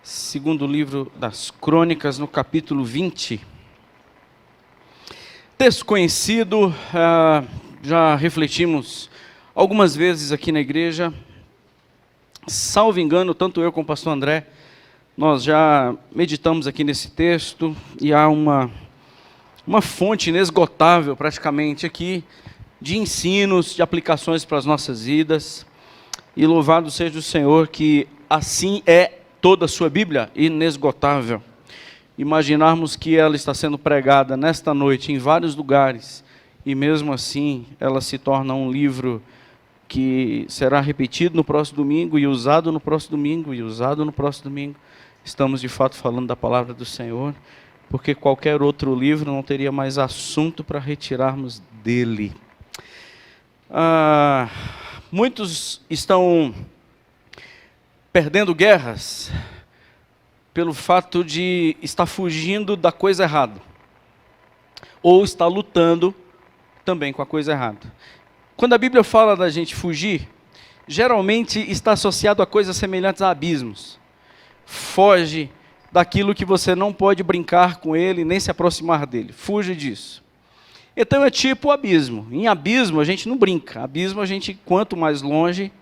Segundo livro das Crônicas, no capítulo 20. Texto conhecido, já refletimos algumas vezes aqui na igreja. Salvo engano, tanto eu como o pastor André, nós já meditamos aqui nesse texto, e há uma fonte inesgotável praticamente aqui, de ensinos, de aplicações para as nossas vidas. E louvado seja o Senhor que assim é toda a sua Bíblia, inesgotável. Imaginarmos que ela está sendo pregada nesta noite em vários lugares, e mesmo assim ela se torna um livro que será repetido no próximo domingo, e usado no próximo domingo, e usado no próximo domingo. Estamos de fato falando da palavra do Senhor, porque qualquer outro livro não teria mais assunto para retirarmos dele. Muitos estão perdendo guerras pelo fato de estar fugindo da coisa errada, ou estar lutando também com a coisa errada. Quando a Bíblia fala da gente fugir, geralmente está associado a coisas semelhantes a abismos. Foge daquilo que você não pode brincar com ele, nem se aproximar dele. Fuja disso. Então é tipo o abismo. Em abismo a gente não brinca. Abismo a gente, quanto mais longe,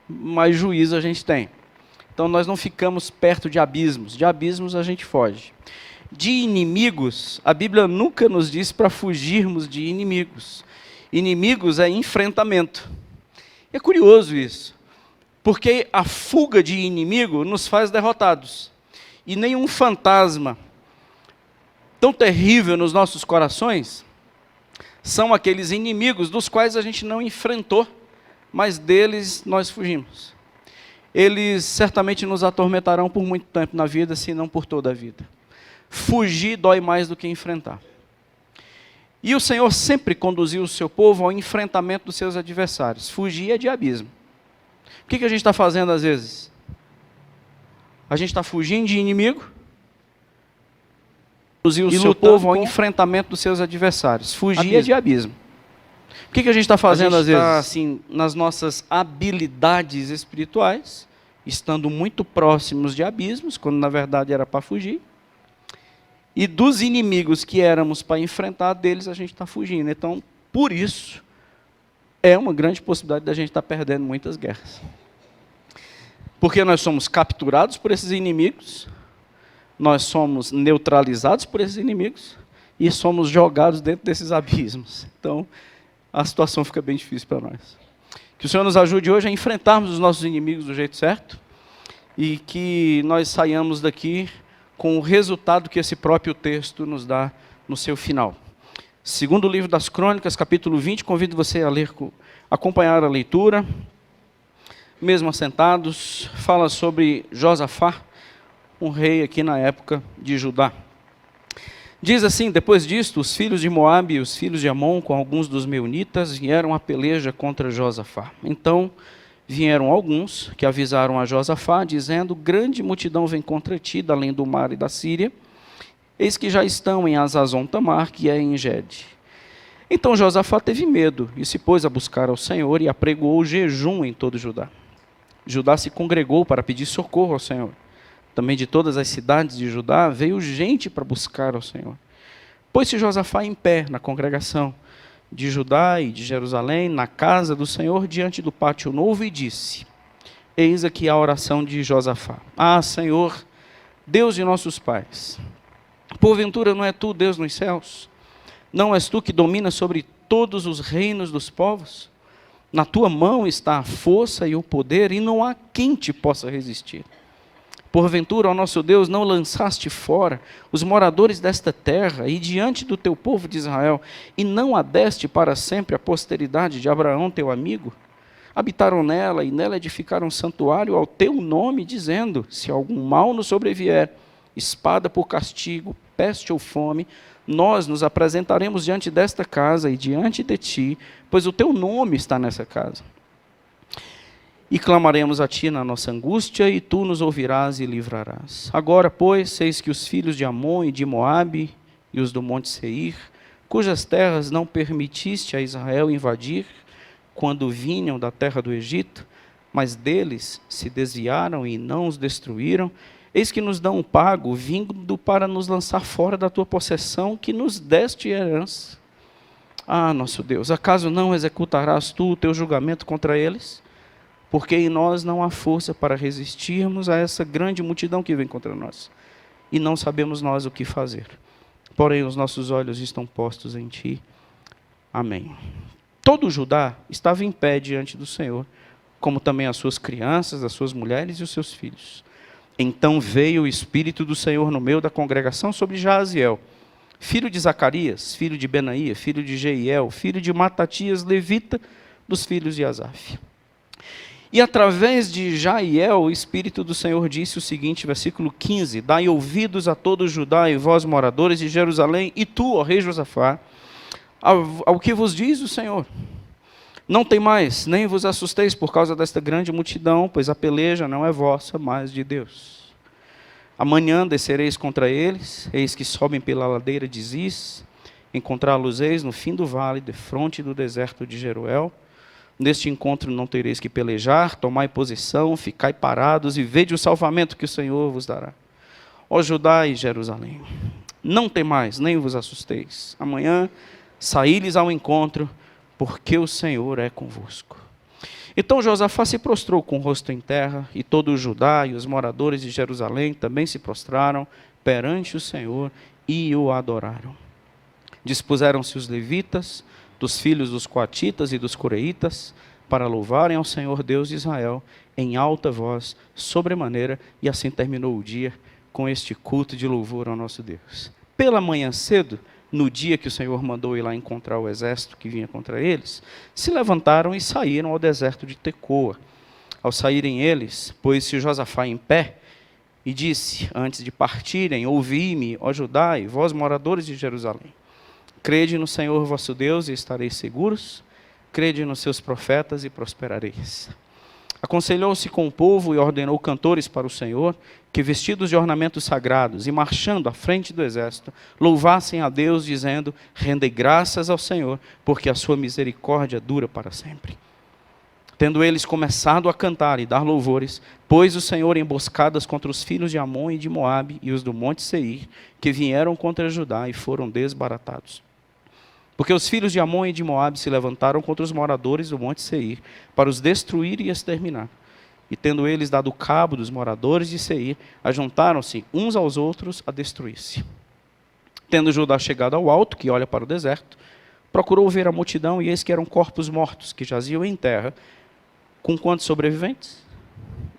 mais juízo a gente tem. Então nós não ficamos perto de abismos. De abismos a gente foge. De inimigos, a Bíblia nunca nos diz para fugirmos de inimigos. Inimigos é enfrentamento. É curioso isso, porque a fuga de inimigo nos faz derrotados. E nenhum fantasma tão terrível nos nossos corações são aqueles inimigos dos quais a gente não enfrentou, mas deles nós fugimos. Eles certamente nos atormentarão por muito tempo na vida, se não por toda a vida. Fugir dói mais do que enfrentar. E o Senhor sempre conduziu o seu povo ao enfrentamento dos seus adversários. Fugir é de abismo. O que a gente está fazendo às vezes? A gente está fugindo de inimigo, conduziu o seu povo ao enfrentamento dos seus adversários. Fugir é de abismo. O que a gente está fazendo às vezes? Assim, nas nossas habilidades espirituais, estando muito próximos de abismos, quando na verdade era para fugir. E dos inimigos que éramos para enfrentar, deles a gente está fugindo. Então, por isso, é uma grande possibilidade da gente estar perdendo muitas guerras. Porque nós somos capturados por esses inimigos, nós somos neutralizados por esses inimigos, e somos jogados dentro desses abismos. Então, a situação fica bem difícil para nós. Que o Senhor nos ajude hoje a enfrentarmos os nossos inimigos do jeito certo, e que nós saiamos daqui com o resultado que esse próprio texto nos dá no seu final. Segundo livro das Crônicas, capítulo 20, convido você a ler, acompanhar a leitura, mesmo assentados. Fala sobre Josafá, um rei aqui na época de Judá. Diz assim: depois disto, os filhos de Moabe e os filhos de Amon, com alguns dos meunitas, vieram à peleja contra Josafá. Então vieram alguns que avisaram a Josafá, dizendo: grande multidão vem contra ti, da além do mar e da Síria. Eis que já estão em Hazazon-Tamar, que é em Engede. Então Josafá teve medo, e se pôs a buscar ao Senhor, e apregoou jejum em todo Judá. Judá se congregou para pedir socorro ao Senhor. Também de todas as cidades de Judá veio gente para buscar ao Senhor. Pôs-se Josafá em pé na congregação de Judá e de Jerusalém, na casa do Senhor, diante do pátio novo, e disse: eis aqui a oração de Josafá. Ah, Senhor, Deus de nossos pais, porventura não é tu Deus nos céus? Não és tu que dominas sobre todos os reinos dos povos? Na tua mão está a força e o poder, e não há quem te possa resistir. Porventura, ó nosso Deus, não lançaste fora os moradores desta terra e diante do teu povo de Israel, e não a deste para sempre a posteridade de Abraão, teu amigo? Habitaram nela e nela edificaram um santuário ao teu nome, dizendo: se algum mal nos sobrevier, espada por castigo, peste ou fome, nós nos apresentaremos diante desta casa e diante de ti, pois o teu nome está nessa casa. E clamaremos a ti na nossa angústia, e tu nos ouvirás e livrarás. Agora, pois, eis que os filhos de Amon e de Moabe, e os do monte Seir, cujas terras não permitiste a Israel invadir, quando vinham da terra do Egito, mas deles se desviaram e não os destruíram, Eis que nos dá um pago, vindo para nos lançar fora da tua possessão, que nos deste herança. Ah, nosso Deus, acaso não executarás tu o teu julgamento contra eles? Porque em nós não há força para resistirmos a essa grande multidão que vem contra nós. E não sabemos nós o que fazer. Porém, os nossos olhos estão postos em ti. Amém. Todo Judá estava em pé diante do Senhor, como também as suas crianças, as suas mulheres e os seus filhos. Então veio o Espírito do Senhor no meio da congregação sobre Jaaziel, filho de Zacarias, filho de Benaía, filho de Jeiel, filho de Matatias, levita, dos filhos de Asaf. E através de Jaiel, o Espírito do Senhor disse o seguinte, versículo 15, dai ouvidos a todo Judá e vós, moradores de Jerusalém, e tu, ó rei Josafá, ao que vos diz o Senhor. Não temais, nem vos assusteis por causa desta grande multidão, pois a peleja não é vossa, mas de Deus. Amanhã descereis contra eles, eis que sobem pela ladeira de Ziz, encontrá-los-eis no fim do vale, defronte do deserto de Jeruel. Neste encontro não tereis que pelejar, tomai posição, ficai parados e vede o salvamento que o Senhor vos dará. Ó Judá e Jerusalém, não temais, nem vos assusteis. Amanhã saí-lhes ao encontro, porque o Senhor é convosco. Então Josafá se prostrou com o rosto em terra, e todo o Judá e os moradores de Jerusalém também se prostraram perante o Senhor e o adoraram. Dispuseram-se os levitas, dos filhos dos coatitas e dos coreitas, para louvarem ao Senhor Deus de Israel, em alta voz, sobremaneira, e assim terminou o dia com este culto de louvor ao nosso Deus. Pela manhã cedo, no dia que o Senhor mandou ir lá encontrar o exército que vinha contra eles, se levantaram e saíram ao deserto de Tecoa. Ao saírem eles, pôs-se Josafá em pé e disse, antes de partirem, ouvi-me, ó Judá e vós moradores de Jerusalém. Crede no Senhor vosso Deus e estareis seguros, crede nos seus profetas e prosperareis. Aconselhou-se com o povo e ordenou cantores para o Senhor, que vestidos de ornamentos sagrados e marchando à frente do exército, louvassem a Deus, dizendo, rendei graças ao Senhor, porque a sua misericórdia dura para sempre. Tendo eles começado a cantar e dar louvores, pôs o Senhor emboscadas contra os filhos de Amon e de Moabe e os do monte Seir, que vieram contra Judá e foram desbaratados. Porque os filhos de Amon e de Moabe se levantaram contra os moradores do monte Seir, para os destruir e exterminar. E tendo eles dado cabo dos moradores de Seir, ajuntaram-se uns aos outros a destruir-se. Tendo Judá chegado ao alto, que olha para o deserto, procurou ver a multidão, e eis que eram corpos mortos, que jaziam em terra. Com quantos sobreviventes?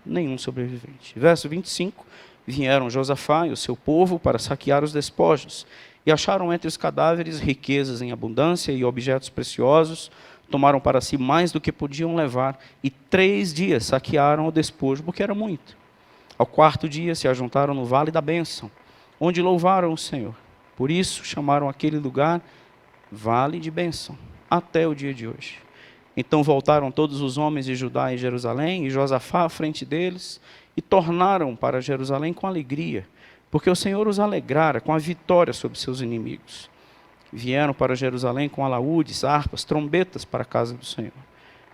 Nenhum sobrevivente. Verso 25, vieram Josafá e o seu povo para saquear os despojos, e acharam entre os cadáveres riquezas em abundância e objetos preciosos, tomaram para si mais do que podiam levar, e 3 dias saquearam o despojo, porque era muito. Ao 4º dia se ajuntaram no vale da bênção, onde louvaram o Senhor. Por isso chamaram aquele lugar Vale de Bênção, até o dia de hoje. Então voltaram todos os homens de Judá e Jerusalém, e Josafá à frente deles, e tornaram para Jerusalém com alegria, porque o Senhor os alegrara com a vitória sobre seus inimigos. Vieram para Jerusalém com alaúdes, harpas, trombetas para a casa do Senhor.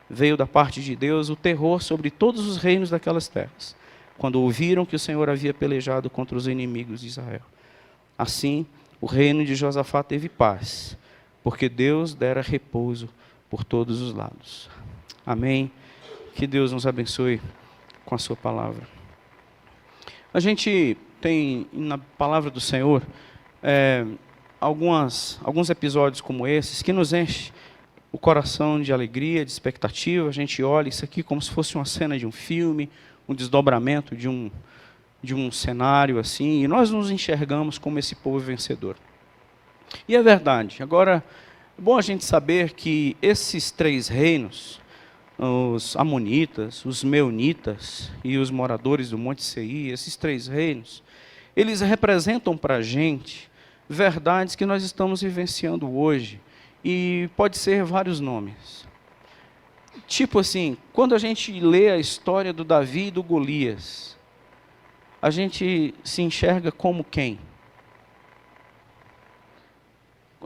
Veio da parte de Deus o terror sobre todos os reinos daquelas terras, quando ouviram que o Senhor havia pelejado contra os inimigos de Israel. Assim, o reino de Josafá teve paz, porque Deus dera repouso por todos os lados. Amém. Que Deus nos abençoe com a sua palavra. A gente tem na palavra do Senhor alguns episódios como esses que nos enchem o coração de alegria, de expectativa. A gente olha isso aqui como se fosse uma cena de um filme, um desdobramento de um cenário assim, e nós nos enxergamos como esse povo vencedor. E é verdade. Agora, é bom a gente saber que esses 3 reinos, os amonitas, os meunitas e os moradores do Monte Seir, esses 3 reinos, eles representam para a gente verdades que nós estamos vivenciando hoje, e pode ser vários nomes. Tipo assim, quando a gente lê a história do Davi e do Golias, a gente se enxerga como quem?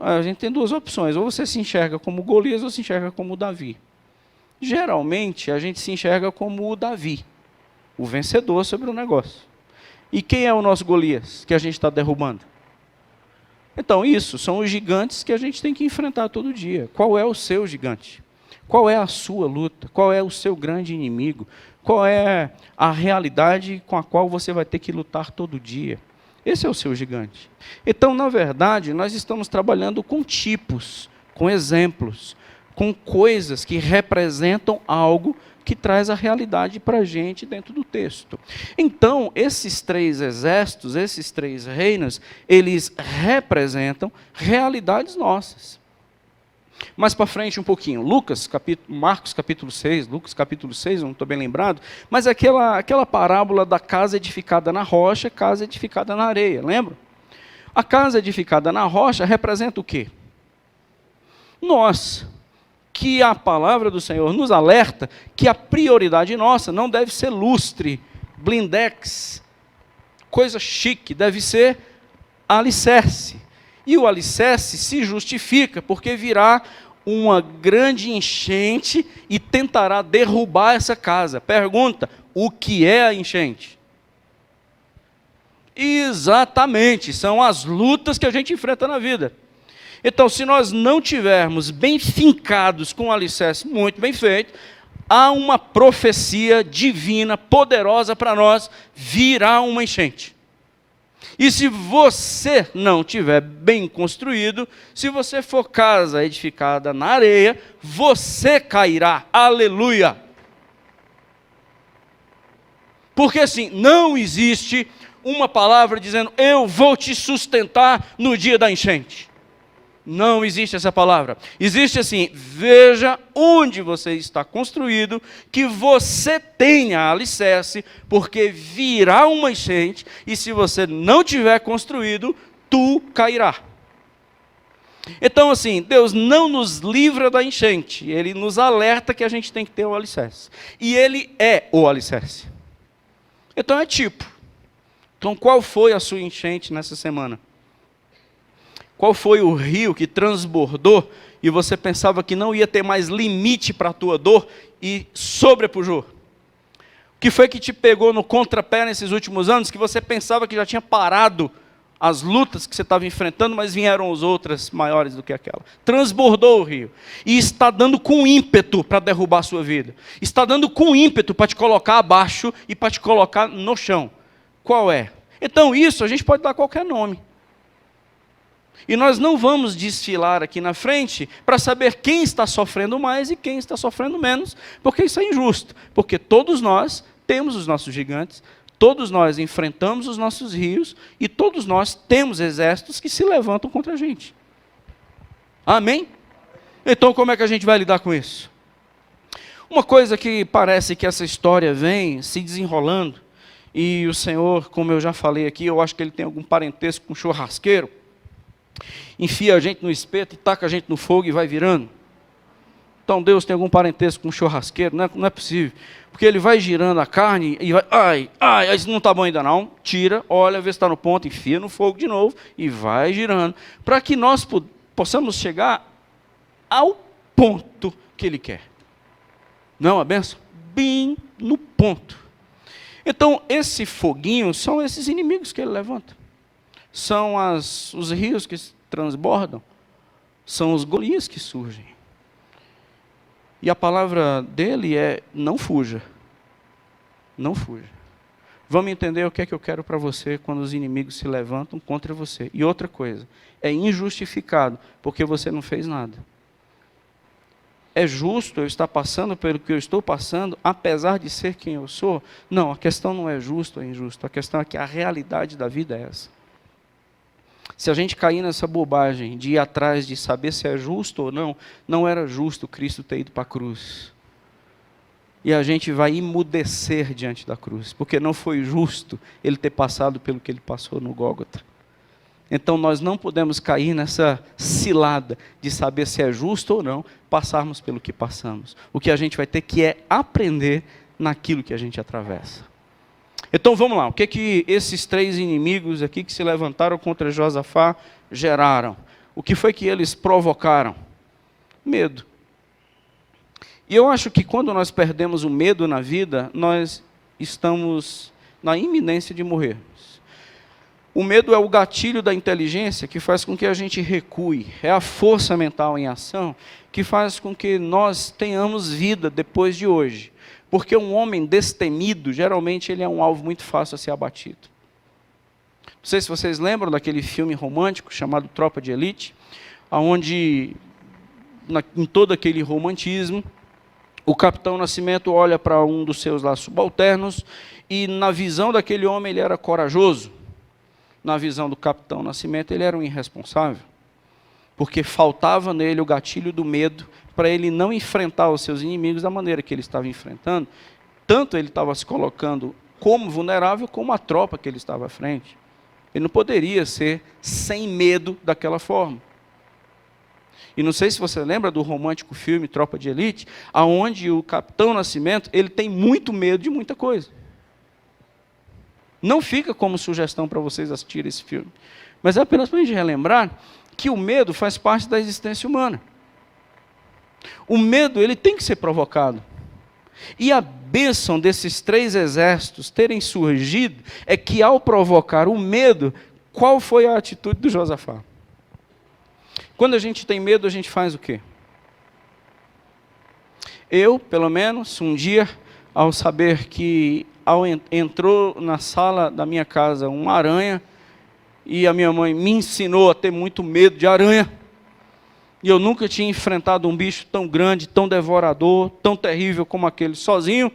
A gente tem 2 opções, ou você se enxerga como Golias ou se enxerga como Davi. Geralmente, a gente se enxerga como o Davi, o vencedor sobre o negócio. E quem é o nosso Golias que a gente está derrubando? Então, isso são os gigantes que a gente tem que enfrentar todo dia. Qual é o seu gigante? Qual é a sua luta? Qual é o seu grande inimigo? Qual é a realidade com a qual você vai ter que lutar todo dia? Esse é o seu gigante. Então, na verdade, nós estamos trabalhando com tipos, com exemplos, com coisas que representam algo que traz a realidade para a gente dentro do texto. Então, esses 3 exércitos, esses 3 reinos, eles representam realidades nossas. Mais para frente um pouquinho, Marcos capítulo 6, Lucas capítulo 6, não estou bem lembrado, mas aquela parábola da casa edificada na rocha, casa edificada na areia, lembra? A casa edificada na rocha representa o quê? Nós, que a palavra do Senhor nos alerta que a prioridade nossa não deve ser lustre, blindex, coisa chique, deve ser alicerce. E o alicerce se justifica porque virá uma grande enchente e tentará derrubar essa casa. Pergunta, o que é a enchente? Exatamente, são as lutas que a gente enfrenta na vida. Então, se nós não tivermos bem fincados com o alicerce muito bem feito, há uma profecia divina, poderosa para nós, virá uma enchente. E se você não tiver bem construído, se você for casa edificada na areia, você cairá. Aleluia! Porque assim, não existe uma palavra dizendo, eu vou te sustentar no dia da enchente. Não existe essa palavra. Existe assim, veja onde você está construído, que você tenha alicerce, porque virá uma enchente, e se você não tiver construído, tu cairá. Então assim, Deus não nos livra da enchente, Ele nos alerta que a gente tem que ter o alicerce. E Ele é o alicerce. Então é tipo. Então qual foi a sua enchente nessa semana? Qual foi o rio que transbordou e você pensava que não ia ter mais limite para a tua dor e sobrepujou? O que foi que te pegou no contrapé nesses últimos anos que você pensava que já tinha parado as lutas que você estava enfrentando, mas vieram as outras maiores do que aquela? Transbordou o rio e está dando com ímpeto para derrubar a sua vida. Está dando com ímpeto para te colocar abaixo e para te colocar no chão. Qual é? Então isso a gente pode dar qualquer nome. E nós não vamos desfilar aqui na frente para saber quem está sofrendo mais e quem está sofrendo menos, porque isso é injusto. Porque todos nós temos os nossos gigantes, todos nós enfrentamos os nossos rios e todos nós temos exércitos que se levantam contra a gente. Amém? Então como é que a gente vai lidar com isso? Uma coisa que parece que essa história vem se desenrolando, e o Senhor, como eu já falei aqui, eu acho que Ele tem algum parentesco com churrasqueiro, enfia a gente no espeto e taca a gente no fogo e vai virando. Então Deus tem algum parentesco com um churrasqueiro? Não é possível. Porque Ele vai girando a carne e vai, isso não está bom ainda não. Tira, olha, vê se está no ponto, enfia no fogo de novo e vai girando. Para que nós possamos chegar ao ponto que Ele quer. Não é uma benção? Bem no ponto. Então esse foguinho são esses inimigos que Ele levanta. São os rios que transbordam, são os Golias que surgem. E a palavra dele é, não fuja. Não fuja. Vamos entender o que é que eu quero para você quando os inimigos se levantam contra você. E outra coisa, é injustificado, porque você não fez nada. É justo eu estar passando pelo que eu estou passando, apesar de ser quem eu sou? Não, a questão não é justo ou injusto, a questão é que a realidade da vida é essa. Se a gente cair nessa bobagem de ir atrás de saber se é justo ou não, não era justo Cristo ter ido para a cruz. E a gente vai emudecer diante da cruz, porque não foi justo Ele ter passado pelo que Ele passou no Gólgota. Então nós não podemos cair nessa cilada de saber se é justo ou não passarmos pelo que passamos. O que a gente vai ter que é aprender naquilo que a gente atravessa. Então vamos lá, o que esses 3 inimigos aqui que se levantaram contra Josafá geraram? O que foi que eles provocaram? Medo. E eu acho que quando nós perdemos o medo na vida, nós estamos na iminência de morrer. O medo é o gatilho da inteligência que faz com que a gente recue. É a força mental em ação que faz com que nós tenhamos vida depois de hoje. Porque um homem destemido, geralmente, ele é um alvo muito fácil a ser abatido. Não sei se vocês lembram daquele filme romântico chamado Tropa de Elite, onde, em todo aquele romantismo, o Capitão Nascimento olha para um dos seus lá subalternos e, na visão daquele homem, ele era corajoso. Na visão do Capitão Nascimento, ele era um irresponsável, porque faltava nele o gatilho do medo para ele não enfrentar os seus inimigos da maneira que ele estava enfrentando. Tanto ele estava se colocando como vulnerável, como a tropa que ele estava à frente. Ele não poderia ser sem medo daquela forma. E não sei se você lembra do romântico filme Tropa de Elite, onde o Capitão Nascimento ele tem muito medo de muita coisa. Não fica como sugestão para vocês assistirem esse filme, mas é apenas para a gente relembrar que o medo faz parte da existência humana. O medo ele tem que ser provocado. E a bênção desses 3 exércitos terem surgido é que, ao provocar o medo, qual foi a atitude do Josafá? Quando a gente tem medo, a gente faz o quê? Eu, pelo menos, um dia, ao saber que entrou na sala da minha casa uma aranha, e a minha mãe me ensinou a ter muito medo de aranha, e eu nunca tinha enfrentado um bicho tão grande, tão devorador, tão terrível como aquele sozinho.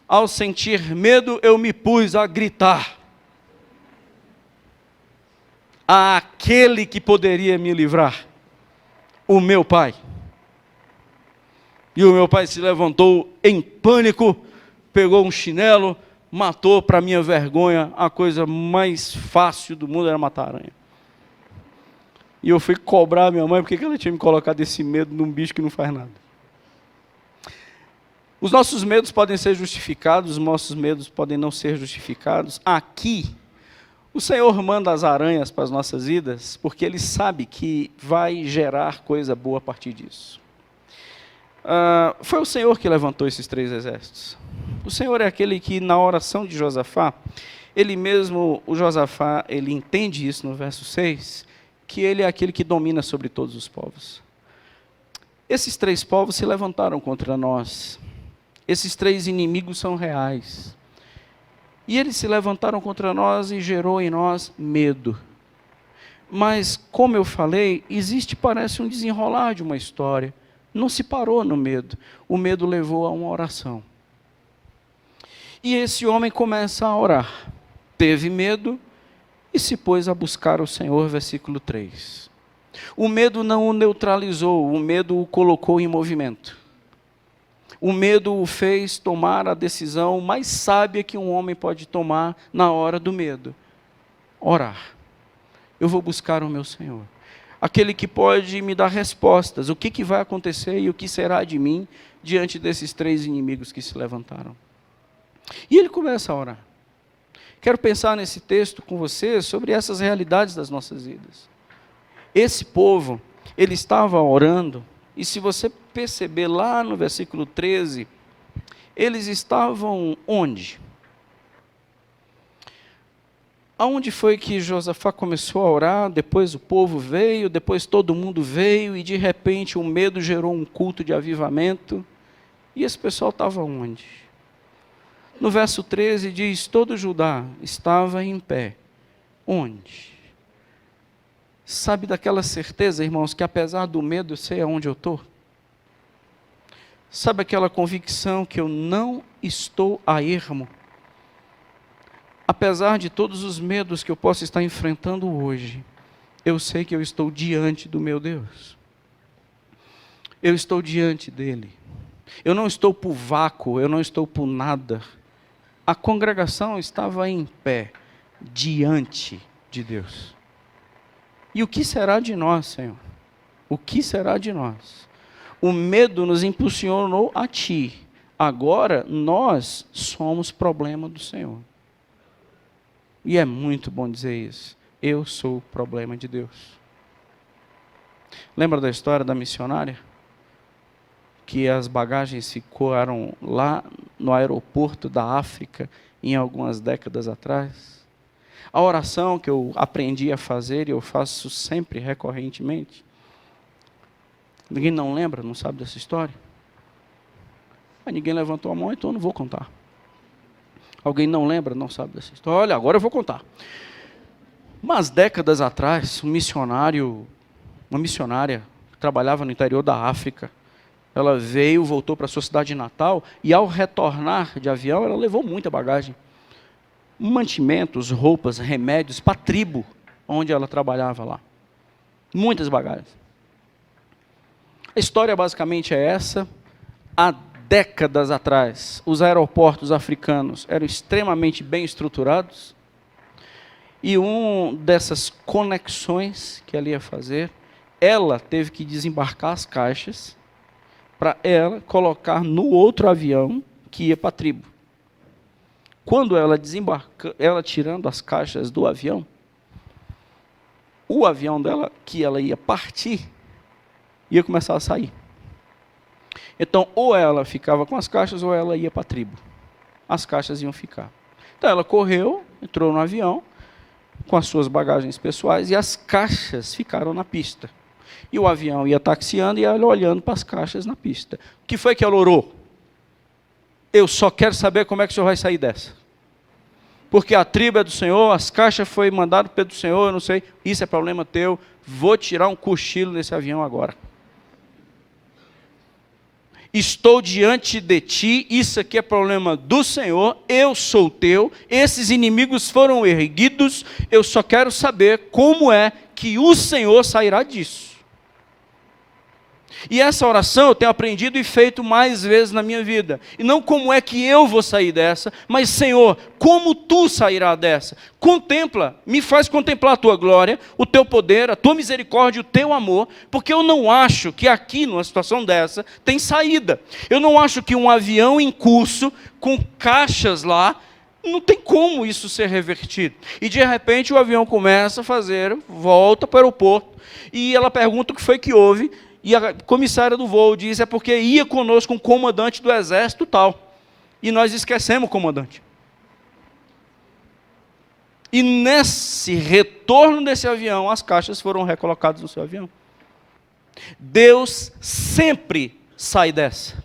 Ao sentir medo, eu me pus a gritar àquele que poderia me livrar, o meu pai. E o meu pai se levantou em pânico, pegou um chinelo, matou, para minha vergonha, a coisa mais fácil do mundo era matar a aranha. E eu fui cobrar a minha mãe porque ela tinha me colocado esse medo num bicho que não faz nada. Os nossos medos podem ser justificados, os nossos medos podem não ser justificados. Aqui, o Senhor manda as aranhas para as nossas vidas, porque Ele sabe que vai gerar coisa boa a partir disso. Foi o Senhor que levantou esses 3 exércitos. O Senhor é aquele que, na oração de Josafá, ele mesmo, o Josafá, ele entende isso no verso 6, que ele é aquele que domina sobre todos os povos. Esses 3 povos se levantaram contra nós. Esses 3 inimigos são reais. E eles se levantaram contra nós e gerou em nós medo. Mas, como eu falei, parece um desenrolar de uma história. Não se parou no medo. O medo levou a uma oração. E esse homem começa a orar. Teve medo e se pôs a buscar o Senhor, versículo 3. O medo não o neutralizou, o medo o colocou em movimento. O medo o fez tomar a decisão mais sábia que um homem pode tomar na hora do medo. Orar. Eu vou buscar o meu Senhor. Aquele que pode me dar respostas. O que vai acontecer e o que será de mim diante desses 3 inimigos que se levantaram. E ele começa a orar. Quero pensar nesse texto com você sobre essas realidades das nossas vidas. Esse povo, ele estava orando, e se você perceber lá no versículo 13, eles estavam onde? Aonde foi que Josafá começou a orar, depois o povo veio, depois todo mundo veio, e de repente o medo gerou um culto de avivamento, e esse pessoal estava onde? No verso 13 diz, todo Judá estava em pé. Onde? Sabe daquela certeza, irmãos, que apesar do medo eu sei aonde eu estou? Sabe aquela convicção que eu não estou a ermo? Apesar de todos os medos que eu possa estar enfrentando hoje, eu sei que eu estou diante do meu Deus. Eu estou diante dEle. Eu não estou por vácuo, eu não estou por nada. A congregação estava em pé, diante de Deus. E o que será de nós, Senhor? O que será de nós? O medo nos impulsionou a Ti. Agora, nós somos problema do Senhor. E é muito bom dizer isso. Eu sou o problema de Deus. Lembra da história da missionária? Que as bagagens ficaram lá no aeroporto da África em algumas décadas atrás. A oração que eu aprendi a fazer e eu faço sempre, recorrentemente. Ninguém não lembra, não sabe dessa história? Mas ninguém levantou a mão, então eu não vou contar. Alguém não lembra, não sabe dessa história? Olha, agora eu vou contar. Umas décadas atrás, uma missionária, que trabalhava no interior da África, ela veio, voltou para a sua cidade natal, e ao retornar de avião, ela levou muita bagagem. Mantimentos, roupas, remédios, para a tribo onde ela trabalhava lá. Muitas bagagens. A história basicamente é essa. Há décadas atrás, os aeroportos africanos eram extremamente bem estruturados, e uma dessas conexões que ela ia fazer, ela teve que desembarcar as caixas para ela colocar no outro avião que ia para a tribo. Quando ela desembarca, ela tirando as caixas do avião, o avião dela, que ela ia partir, ia começar a sair. Então, ou ela ficava com as caixas, ou ela ia para a tribo. As caixas iam ficar. Então, ela correu, entrou no avião, com as suas bagagens pessoais, e as caixas ficaram na pista. E o avião ia taxiando e ela olhando para as caixas na pista. O que foi que ela orou? Eu só quero saber como é que o senhor vai sair dessa. Porque a tribo é do Senhor, as caixas foi mandado pelo Senhor, eu não sei, isso é problema teu, vou tirar um cochilo nesse avião agora. Estou diante de ti, isso aqui é problema do Senhor, eu sou teu, esses inimigos foram erguidos, eu só quero saber como é que o Senhor sairá disso. E essa oração eu tenho aprendido e feito mais vezes na minha vida. E não como é que eu vou sair dessa, mas Senhor, como tu sairá dessa? Contempla, me faz contemplar a tua glória, o teu poder, a tua misericórdia, o teu amor, porque eu não acho que aqui, numa situação dessa, tem saída. Eu não acho que um avião em curso, com caixas lá, não tem como isso ser revertido. E de repente o avião começa a fazer, volta para o aeroporto, e ela pergunta o que foi que houve. E a comissária do voo diz, é porque ia conosco um comandante do exército tal. E nós esquecemos o comandante. E nesse retorno desse avião, as caixas foram recolocadas no seu avião. Deus sempre sai dessa.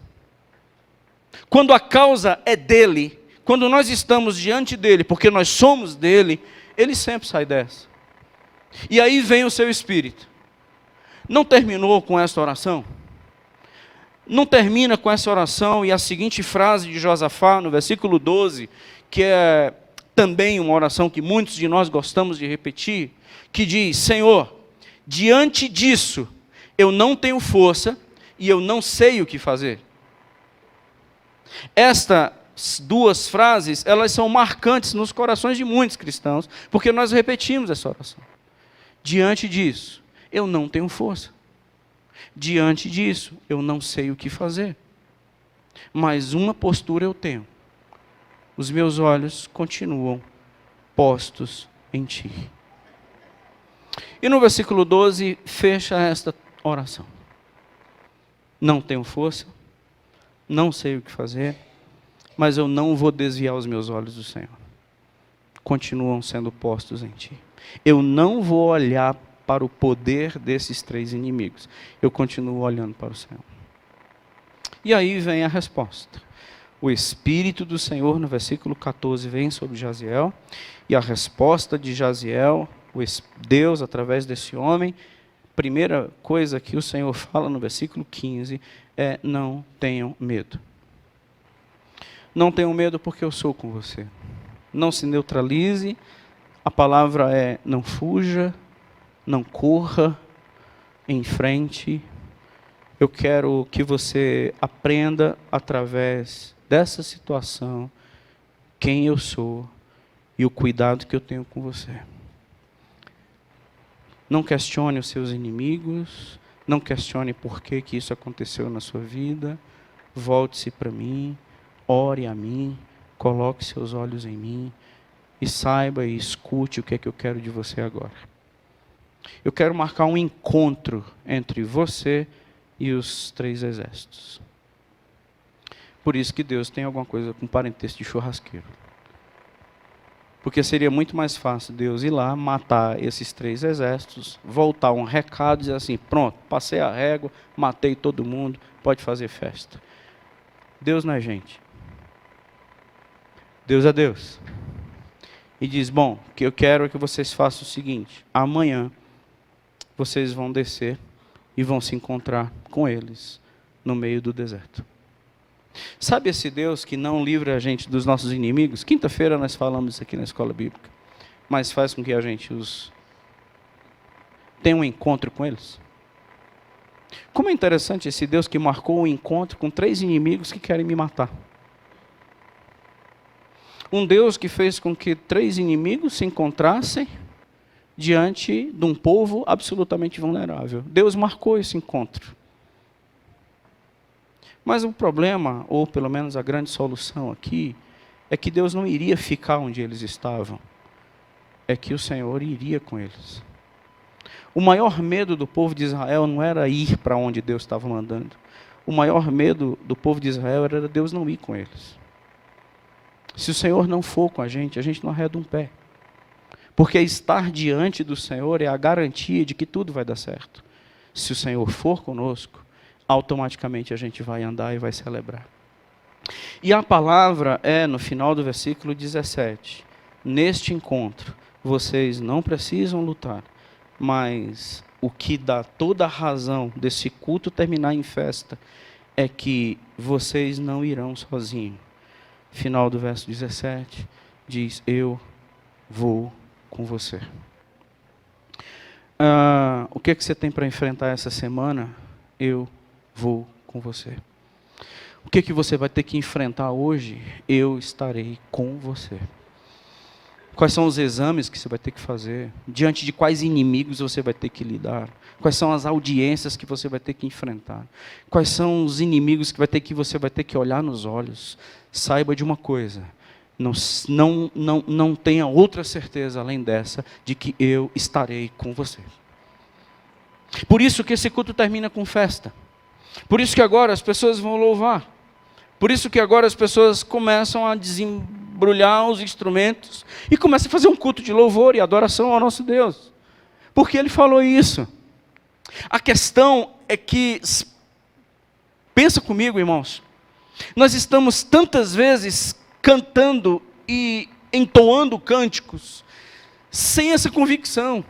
Quando a causa é dele, quando nós estamos diante dele, porque nós somos dele, ele sempre sai dessa. E aí vem o seu Espírito. Não terminou com essa oração? Não termina com essa oração e a seguinte frase de Josafá, no versículo 12, que é também uma oração que muitos de nós gostamos de repetir, que diz, Senhor, diante disso, eu não tenho força e eu não sei o que fazer. Estas duas frases, elas são marcantes nos corações de muitos cristãos, porque nós repetimos essa oração. Diante disso, eu não tenho força. Diante disso, eu não sei o que fazer. Mas uma postura eu tenho. Os meus olhos continuam postos em ti. E no versículo 12, fecha esta oração. Não tenho força, não sei o que fazer, mas eu não vou desviar os meus olhos do Senhor. Continuam sendo postos em ti. Eu não vou olhar para o poder desses três inimigos. Eu continuo olhando para o Senhor. E aí vem a resposta. O Espírito do Senhor, no versículo 14, vem sobre Jaziel, e a resposta de Jaziel, Deus, através desse homem, primeira coisa que o Senhor fala no versículo 15, é, não tenham medo. Não tenham medo porque eu sou com você. Não se neutralize, a palavra é, não fuja, não corra em frente. Eu quero que você aprenda através dessa situação quem eu sou e o cuidado que eu tenho com você. Não questione os seus inimigos, não questione por que isso aconteceu na sua vida. Volte-se para mim, ore a mim, coloque seus olhos em mim e saiba e escute o que é que eu quero de você agora. Eu quero marcar um encontro entre você e os três exércitos. Por isso que Deus tem alguma coisa com parentesco de churrasqueiro. Porque seria muito mais fácil Deus ir lá, matar esses 3 exércitos, voltar um recado e dizer assim, pronto, passei a régua, matei todo mundo, pode fazer festa. Deus não é gente. Deus é Deus. E diz, bom, o que eu quero é que vocês façam o seguinte, amanhã vocês vão descer e vão se encontrar com eles no meio do deserto. Sabe esse Deus que não livra a gente dos nossos inimigos? Quinta-feira nós falamos isso aqui na escola bíblica. Mas faz com que a gente tenha um encontro com eles. Como é interessante esse Deus que marcou um encontro com 3 inimigos que querem me matar. Um Deus que fez com que 3 inimigos se encontrassem diante de um povo absolutamente vulnerável. Deus marcou esse encontro. Mas o problema, ou pelo menos a grande solução aqui, é que Deus não iria ficar onde eles estavam. É que o Senhor iria com eles. O maior medo do povo de Israel não era ir para onde Deus estava mandando. O maior medo do povo de Israel era Deus não ir com eles. Se o Senhor não for com a gente não arreda um pé. Porque estar diante do Senhor é a garantia de que tudo vai dar certo. Se o Senhor for conosco, automaticamente a gente vai andar e vai celebrar. E a palavra é, no final do versículo 17, neste encontro, vocês não precisam lutar, mas o que dá toda a razão desse culto terminar em festa é que vocês não irão sozinhos. Final do verso 17, diz, eu vou com você. O que você tem para enfrentar essa semana? Eu vou com você. O que você vai ter que enfrentar hoje? Eu estarei com você. Quais são os exames que você vai ter que fazer? Diante de quais inimigos você vai ter que lidar? Quais são as audiências que você vai ter que enfrentar? Quais são os inimigos que você vai ter que olhar nos olhos? Saiba de uma coisa, não tenha outra certeza além dessa, de que eu estarei com você. Por isso que esse culto termina com festa. Por isso que agora as pessoas vão louvar. Por isso que agora as pessoas começam a desembrulhar os instrumentos e começam a fazer um culto de louvor e adoração ao nosso Deus. Porque Ele falou isso. A questão é que, pensa comigo, irmãos, nós estamos tantas vezes cantando e entoando cânticos sem essa convicção.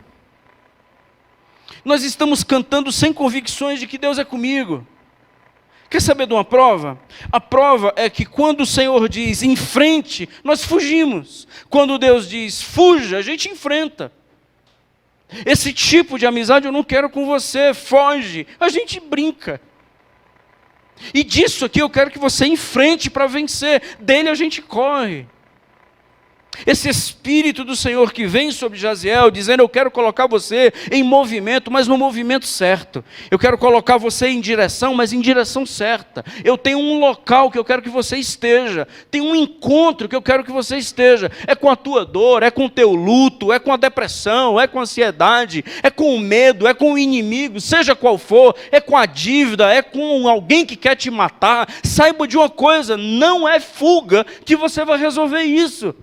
Nós estamos cantando sem convicções de que Deus é comigo. Quer saber de uma prova? A prova é que quando o Senhor diz em frente, nós fugimos. Quando Deus diz fuja, a gente enfrenta. Esse tipo de amizade eu não quero com você, foge. A gente brinca. E disso aqui eu quero que você enfrente para vencer. Dele a gente corre. Esse Espírito do Senhor que vem sobre Jaziel, dizendo, eu quero colocar você em movimento, mas no movimento certo. Eu quero colocar você em direção, mas em direção certa. Eu tenho um local que eu quero que você esteja. Tem um encontro que eu quero que você esteja. É com a tua dor, é com o teu luto, é com a depressão, é com a ansiedade, é com o medo, é com o inimigo, seja qual for, é com a dívida, é com alguém que quer te matar. Saiba de uma coisa, não é fuga que você vai resolver isso.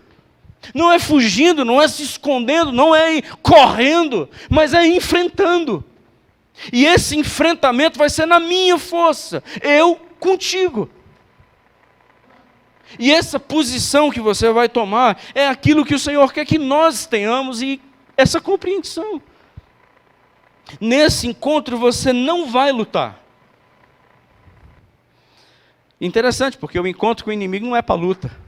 Não é fugindo, não é se escondendo, não é correndo, mas é enfrentando. E esse enfrentamento vai ser na minha força, eu contigo. E essa posição que você vai tomar é aquilo que o Senhor quer que nós tenhamos e essa compreensão. Nesse encontro você não vai lutar. Interessante, porque o encontro com o inimigo não é para luta.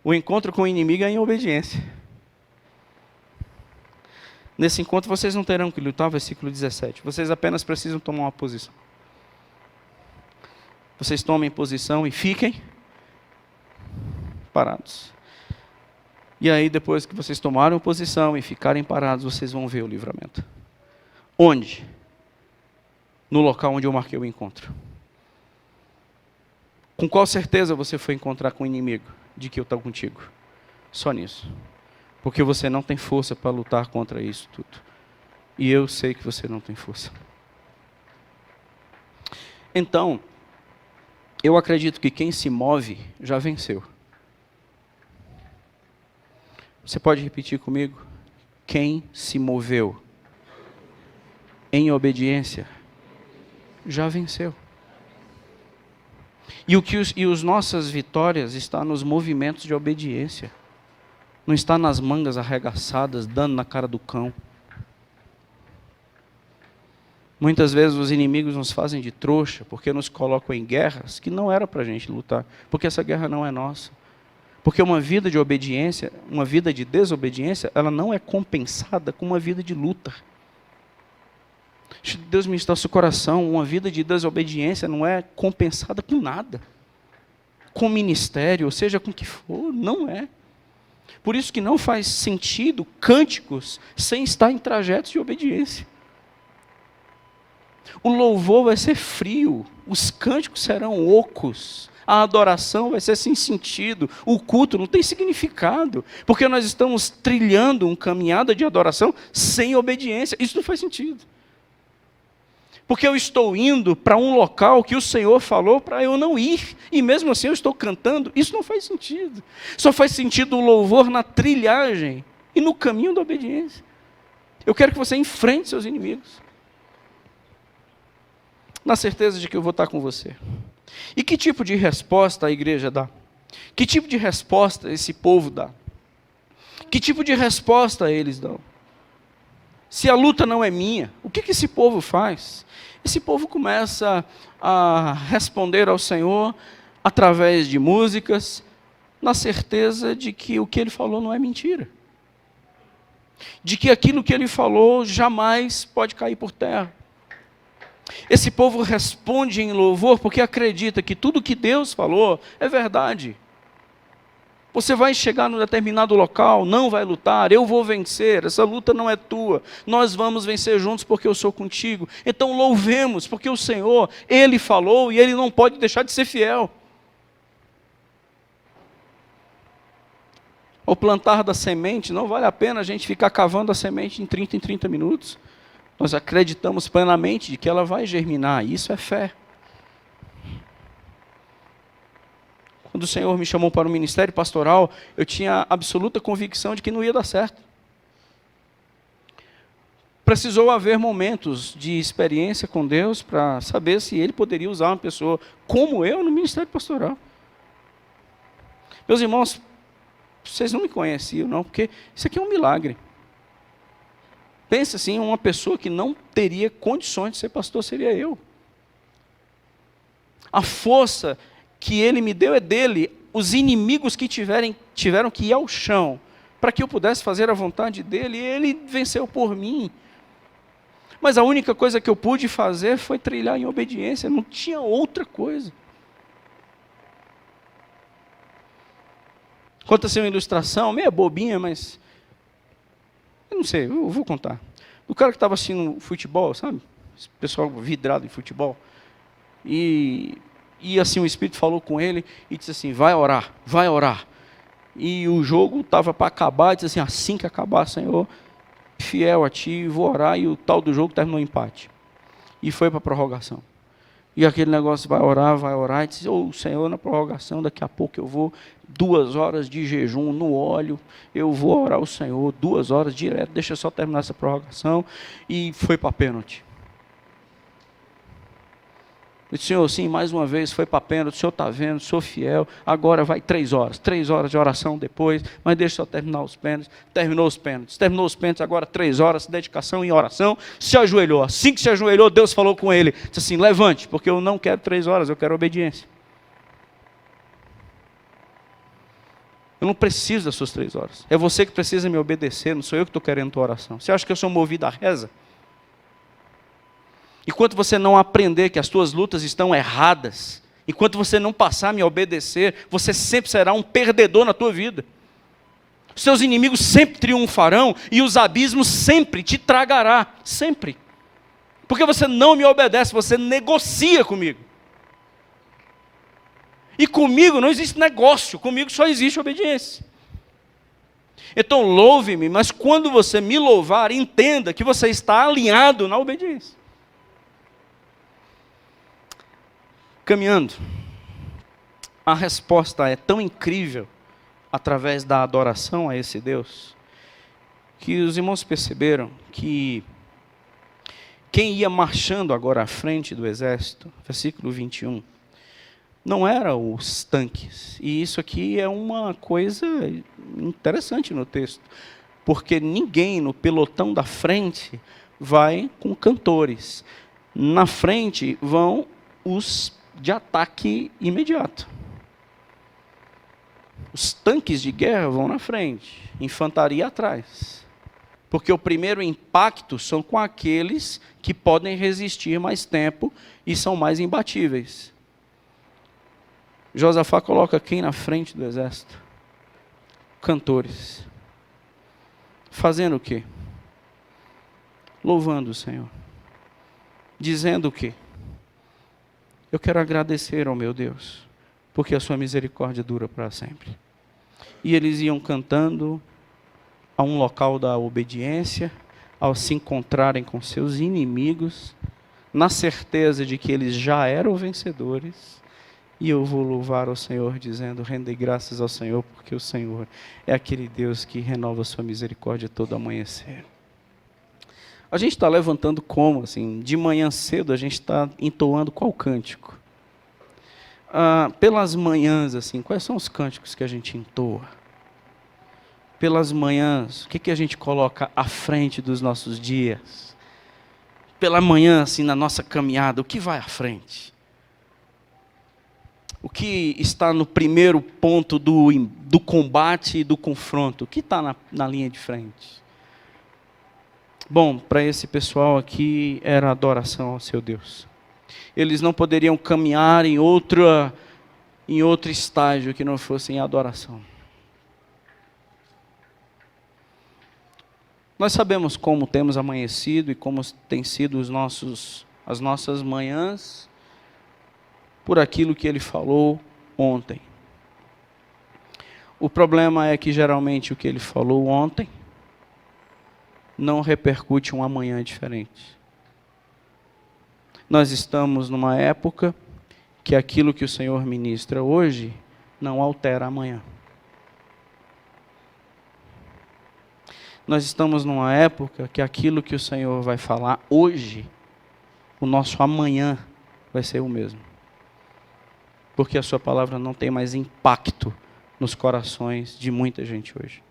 O encontro com o inimigo é em obediência. Nesse encontro vocês não terão que lutar, versículo 17. Vocês apenas precisam tomar uma posição. Vocês tomem posição e fiquem parados. E aí, depois que vocês tomaram posição e ficarem parados, vocês vão ver o livramento. Onde? No local onde eu marquei o encontro. Com qual certeza você foi encontrar com o inimigo? De que eu estou contigo. Só nisso. Porque você não tem força para lutar contra isso tudo. E eu sei que você não tem força. Então, eu acredito que quem se move já venceu. Você pode repetir comigo? Quem se moveu em obediência já venceu. E as nossas vitórias estão nos movimentos de obediência. Não está nas mangas arregaçadas, dando na cara do cão. Muitas vezes os inimigos nos fazem de trouxa, porque nos colocam em guerras que não era para a gente lutar, porque essa guerra não é nossa. Porque uma vida de obediência, uma vida de desobediência, ela não é compensada com uma vida de luta. Deus ministrar seu coração, uma vida de desobediência não é compensada com nada. Com ministério, ou seja, com o que for, não é. Por isso que não faz sentido cânticos sem estar em trajetos de obediência. O louvor vai ser frio, os cânticos serão ocos, a adoração vai ser sem sentido, o culto não tem significado, porque nós estamos trilhando uma caminhada de adoração sem obediência. Isso não faz sentido. Porque eu estou indo para um local que o Senhor falou para eu não ir, e mesmo assim eu estou cantando, isso não faz sentido. Só faz sentido o louvor na trilhagem e no caminho da obediência. Eu quero que você enfrente seus inimigos, na certeza de que eu vou estar com você. E que tipo de resposta a igreja dá? Que tipo de resposta esse povo dá? Que tipo de resposta eles dão? Se a luta não é minha, o que esse povo faz? Esse povo começa a responder ao Senhor através de músicas, na certeza de que o que Ele falou não é mentira. De que aquilo que Ele falou jamais pode cair por terra. Esse povo responde em louvor porque acredita que tudo que Deus falou é verdade. Você vai chegar num determinado local, não vai lutar, eu vou vencer, essa luta não é tua, nós vamos vencer juntos porque eu sou contigo. Então louvemos, porque o Senhor, Ele falou e Ele não pode deixar de ser fiel. Ao plantar da semente, não vale a pena a gente ficar cavando a semente em 30 minutos. Nós acreditamos plenamente de que ela vai germinar, isso é fé. Quando o Senhor me chamou para o ministério pastoral, eu tinha absoluta convicção de que não ia dar certo. Precisou haver momentos de experiência com Deus para saber se Ele poderia usar uma pessoa como eu no ministério pastoral. Meus irmãos, vocês não me conheciam não, porque isso aqui é um milagre. Pensa assim, uma pessoa que não teria condições de ser pastor seria eu. A força que Ele me deu é dele. Os inimigos que tiveram que ir ao chão para que eu pudesse fazer a vontade dele, e Ele venceu por mim. Mas a única coisa que eu pude fazer foi trilhar em obediência, não tinha outra coisa. Conta-se uma ilustração, meio bobinha, mas eu não sei, eu vou contar. O cara que estava assistindo futebol, sabe? Esse pessoal vidrado em futebol. E assim o Espírito falou com ele e disse assim, vai orar, vai orar. E o jogo estava para acabar, e disse assim que acabar, Senhor, fiel a Ti, vou orar. E o tal do jogo terminou em empate. E foi para a prorrogação. E aquele negócio, vai orar, e disse, Senhor, na prorrogação, daqui a pouco eu vou 2 horas de jejum no óleo, eu vou orar ao Senhor, 2 horas direto, deixa eu só terminar essa prorrogação, e foi para a pênalti. Eu disse, Senhor, sim, mais uma vez, foi para a pênalti, o Senhor está vendo, sou fiel, agora vai 3 horas de oração depois, mas deixa eu só terminar os pênaltis. Terminou os pênaltis, agora 3 horas, dedicação em oração, se ajoelhou. Assim que se ajoelhou, Deus falou com ele, disse assim, levante, porque eu não quero 3 horas, eu quero obediência. Eu não preciso das suas 3 horas, é você que precisa me obedecer, não sou eu que estou querendo a tua oração. Você acha que eu sou movido à reza? Enquanto você não aprender que as tuas lutas estão erradas, enquanto você não passar a me obedecer, você sempre será um perdedor na tua vida. Os seus inimigos sempre triunfarão e os abismos sempre te tragará, sempre. Porque você não me obedece, você negocia comigo. E comigo não existe negócio, comigo só existe obediência. Então louve-me, mas quando você me louvar, entenda que você está alinhado na obediência. Caminhando, a resposta é tão incrível através da adoração a esse Deus, que os irmãos perceberam que quem ia marchando agora à frente do exército, versículo 21, não eram os tanques. E isso aqui é uma coisa interessante no texto, porque ninguém no pelotão da frente vai com cantores. Na frente vão os de ataque imediato. Os tanques de guerra vão na frente, infantaria atrás. Porque o primeiro impacto são com aqueles que podem resistir mais tempo e são mais imbatíveis. Josafá coloca quem na frente do exército? Cantores. Fazendo o quê? Louvando o Senhor. Dizendo o quê? Eu quero agradecer ao meu Deus, porque a sua misericórdia dura para sempre. E eles iam cantando a um local da obediência, ao se encontrarem com seus inimigos, na certeza de que eles já eram vencedores. E eu vou louvar ao Senhor, dizendo, rendei graças ao Senhor, porque o Senhor é aquele Deus que renova a sua misericórdia todo amanhecer. A gente está levantando como? Assim, de manhã cedo a gente está entoando qual cântico? Pelas manhãs, assim, quais são os cânticos que a gente entoa? Pelas manhãs, o que a gente coloca à frente dos nossos dias? Pela manhã, assim, na nossa caminhada, o que vai à frente? O que está no primeiro ponto do combate e do confronto? O que está na linha de frente? Bom, para esse pessoal aqui era adoração ao seu Deus. Eles não poderiam caminhar em outro estágio que não fosse em adoração. Nós sabemos como temos amanhecido e como têm sido as nossas manhãs por aquilo que ele falou ontem. O problema é que geralmente o que ele falou ontem não repercute um amanhã diferente. Nós estamos numa época que aquilo que o Senhor ministra hoje não altera amanhã. Nós estamos numa época que aquilo que o Senhor vai falar hoje, o nosso amanhã vai ser o mesmo. Porque a sua palavra não tem mais impacto nos corações de muita gente hoje.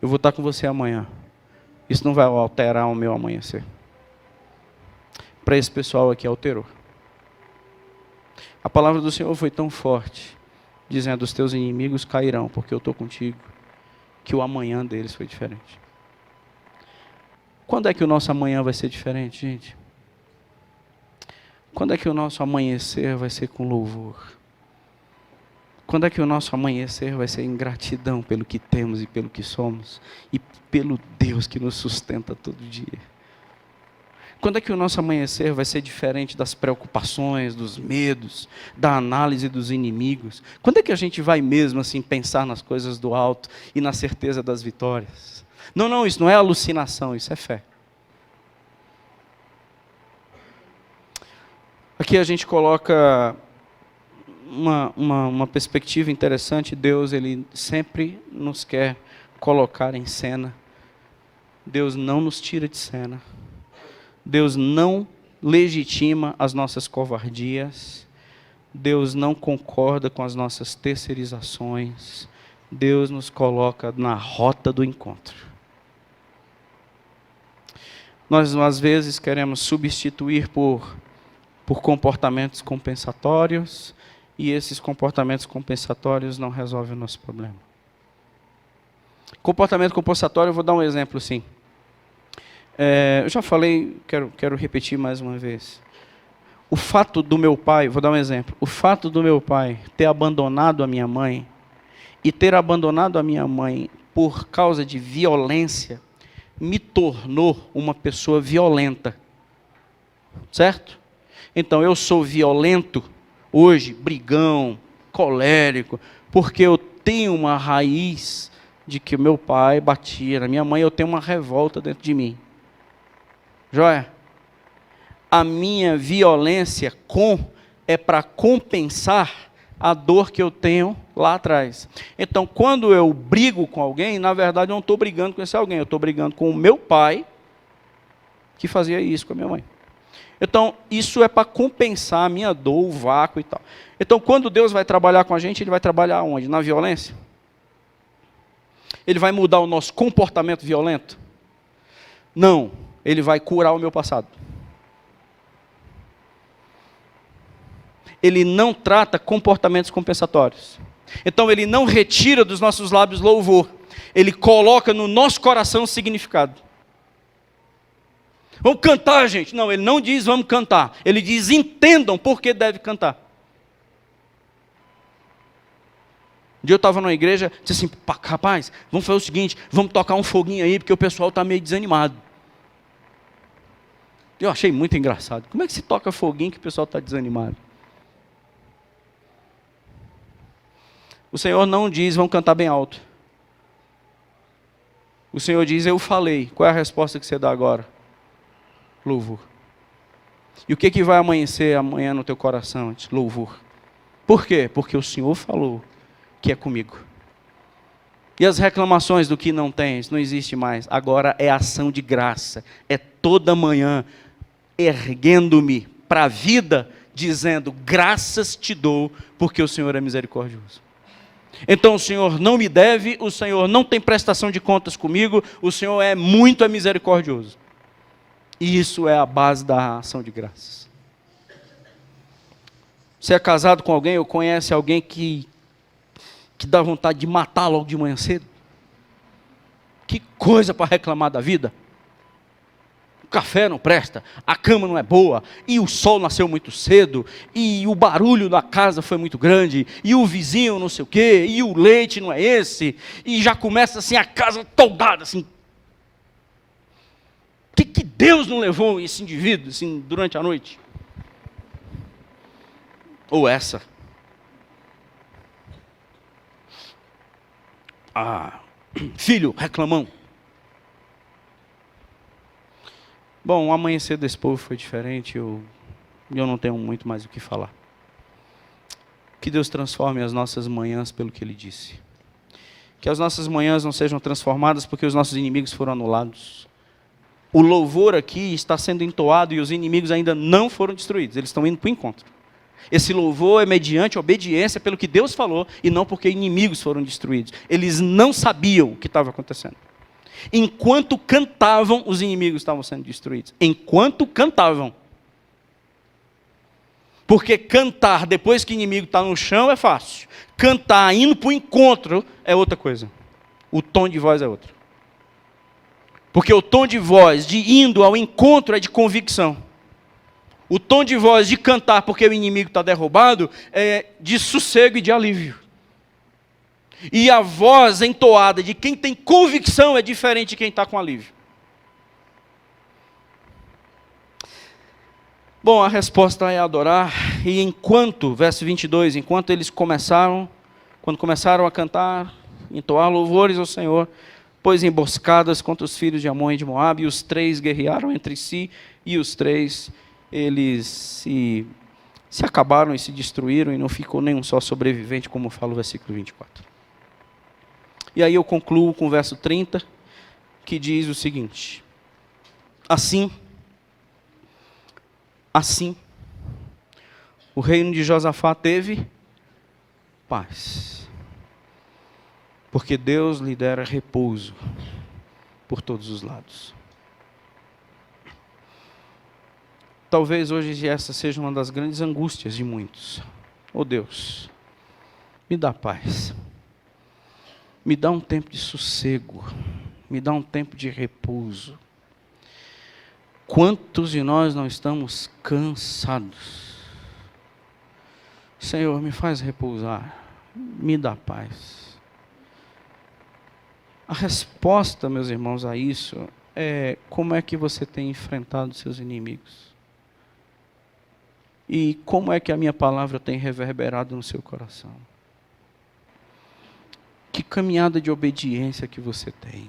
Eu vou estar com você amanhã. Isso não vai alterar o meu amanhecer. Para esse pessoal aqui alterou. A palavra do Senhor foi tão forte, dizendo, os teus inimigos cairão, porque eu estou contigo, que o amanhã deles foi diferente. Quando é que o nosso amanhã vai ser diferente, gente? Quando é que o nosso amanhecer vai ser com louvor? Quando é que o nosso amanhecer vai ser em gratidão pelo que temos e pelo que somos? E pelo Deus que nos sustenta todo dia? Quando é que o nosso amanhecer vai ser diferente das preocupações, dos medos, da análise dos inimigos? Quando é que a gente vai mesmo assim pensar nas coisas do alto e na certeza das vitórias? Não, isso não é alucinação, isso é fé. Aqui a gente coloca uma perspectiva interessante. Deus, ele sempre nos quer colocar em cena. Deus não nos tira de cena. Deus não legitima as nossas covardias. Deus não concorda com as nossas terceirizações. Deus nos coloca na rota do encontro. Nós, às vezes, queremos substituir por comportamentos compensatórios, e esses comportamentos compensatórios não resolvem o nosso problema. Comportamento compensatório, eu vou dar um exemplo assim. Eu já falei, quero repetir mais uma vez. O fato do meu pai, vou dar um exemplo. O fato do meu pai ter abandonado a minha mãe, e ter abandonado a minha mãe por causa de violência, me tornou uma pessoa violenta. Certo? Então eu sou violento hoje, brigão, colérico, porque eu tenho uma raiz de que o meu pai batia na minha mãe, eu tenho uma revolta dentro de mim. Joia? A minha violência é para compensar a dor que eu tenho lá atrás. Então, quando eu brigo com alguém, na verdade eu não estou brigando com esse alguém, eu estou brigando com o meu pai, que fazia isso com a minha mãe. Então, isso é para compensar a minha dor, o vácuo e tal. Então, quando Deus vai trabalhar com a gente, Ele vai trabalhar onde? Na violência? Ele vai mudar o nosso comportamento violento? Não, Ele vai curar o meu passado. Ele não trata comportamentos compensatórios. Então, Ele não retira dos nossos lábios louvor. Ele coloca no nosso coração significado. Vamos cantar, gente. Não, Ele não diz vamos cantar. Ele diz entendam por que deve cantar. Um dia eu estava numa igreja, disse assim, rapaz, vamos fazer o seguinte, vamos tocar um foguinho aí, porque o pessoal está meio desanimado. Eu achei muito engraçado. Como é que se toca foguinho que o pessoal está desanimado? O Senhor não diz, vamos cantar bem alto. O Senhor diz, eu falei. Qual é a resposta que você dá agora? Louvor. E o que vai amanhecer amanhã no teu coração? Louvor. Por quê? Porque o Senhor falou que é comigo. E as reclamações do que não tens, não existe mais. Agora é ação de graça. É toda manhã erguendo-me para a vida, dizendo, graças te dou, porque o Senhor é misericordioso. Então o Senhor não me deve, o Senhor não tem prestação de contas comigo, o Senhor é muito misericordioso. E isso é a base da ação de graças. Você é casado com alguém ou conhece alguém que dá vontade de matar logo de manhã cedo? Que coisa para reclamar da vida. O café não presta, a cama não é boa, e o sol nasceu muito cedo, e o barulho da casa foi muito grande, e o vizinho não sei o quê, e o leite não é esse, e já começa assim a casa toldada, assim. Por que Deus não levou esse indivíduo assim, durante a noite? Ou essa? Filho, reclamão. Bom, o amanhecer desse povo foi diferente, eu não tenho muito mais o que falar. Que Deus transforme as nossas manhãs pelo que Ele disse. Que as nossas manhãs não sejam transformadas porque os nossos inimigos foram anulados. O louvor aqui está sendo entoado e os inimigos ainda não foram destruídos, eles estão indo para o encontro. Esse louvor é mediante obediência pelo que Deus falou e não porque inimigos foram destruídos. Eles não sabiam o que estava acontecendo. Enquanto cantavam, os inimigos estavam sendo destruídos. Enquanto cantavam. Porque cantar depois que o inimigo está no chão é fácil. Cantar indo para o encontro é outra coisa. O tom de voz é outro. Porque o tom de voz de indo ao encontro é de convicção. O tom de voz de cantar porque o inimigo está derrubado é de sossego e de alívio. E a voz entoada de quem tem convicção é diferente de quem está com alívio. Bom, a resposta é adorar. E enquanto, verso 22, enquanto eles começaram a cantar, entoar louvores ao Senhor, pôs emboscadas contra os filhos de Amon e de Moabe, e os três guerrearam entre si, e os três, eles se acabaram e se destruíram, e não ficou nenhum só sobrevivente, como fala o versículo 24. E aí eu concluo com o verso 30, que diz o seguinte: Assim, o reino de Josafá teve paz, porque Deus lhe dera repouso por todos os lados. Talvez hoje essa seja uma das grandes angústias de muitos. Oh Deus, me dá paz. Me dá um tempo de sossego, me dá um tempo de repouso. Quantos de nós não estamos cansados? Senhor, me faz repousar, me dá paz. A resposta, meus irmãos, a isso é como é que você tem enfrentado seus inimigos. E como é que a minha palavra tem reverberado no seu coração. Que caminhada de obediência que você tem.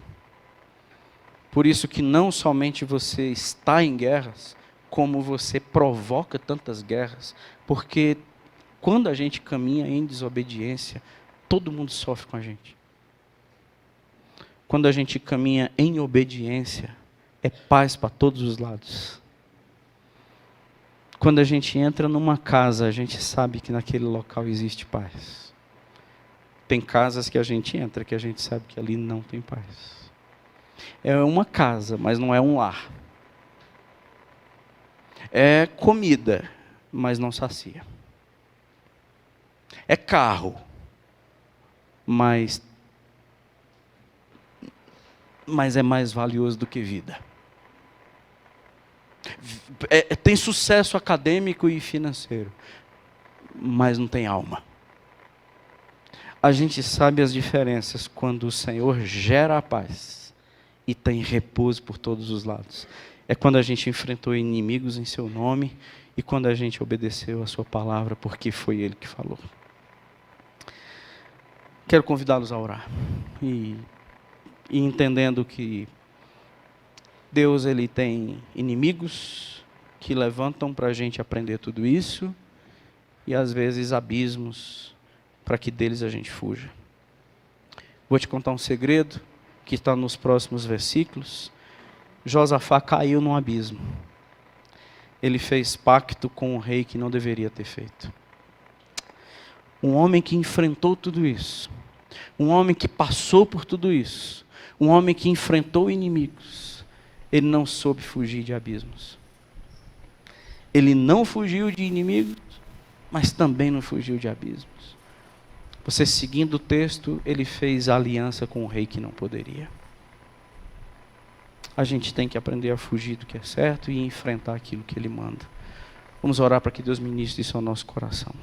Por isso que não somente você está em guerras, como você provoca tantas guerras, porque quando a gente caminha em desobediência, todo mundo sofre com a gente. Quando a gente caminha em obediência, é paz para todos os lados. Quando a gente entra numa casa, a gente sabe que naquele local existe paz. Tem casas que a gente entra, que a gente sabe que ali não tem paz. É uma casa, mas não é um lar. É comida, mas não sacia. É carro, mas é mais valioso do que vida. Tem sucesso acadêmico e financeiro, mas não tem alma. A gente sabe as diferenças quando o Senhor gera a paz e tem repouso por todos os lados. É quando a gente enfrentou inimigos em seu nome e quando a gente obedeceu a sua palavra, porque foi Ele que falou. Quero convidá-los a orar. E entendendo que Deus, Ele tem inimigos que levantam para a gente aprender tudo isso, e às vezes abismos para que deles a gente fuja. Vou te contar um segredo que está nos próximos versículos. Josafá caiu num abismo. Ele fez pacto com um rei que não deveria ter feito. Um homem que enfrentou tudo isso. Um homem que passou por tudo isso. Um homem que enfrentou inimigos. Ele não soube fugir de abismos. Ele não fugiu de inimigos, mas também não fugiu de abismos. Você seguindo o texto, ele fez aliança com um rei que não poderia. A gente tem que aprender a fugir do que é certo e enfrentar aquilo que Ele manda. Vamos orar para que Deus ministre isso ao nosso coração.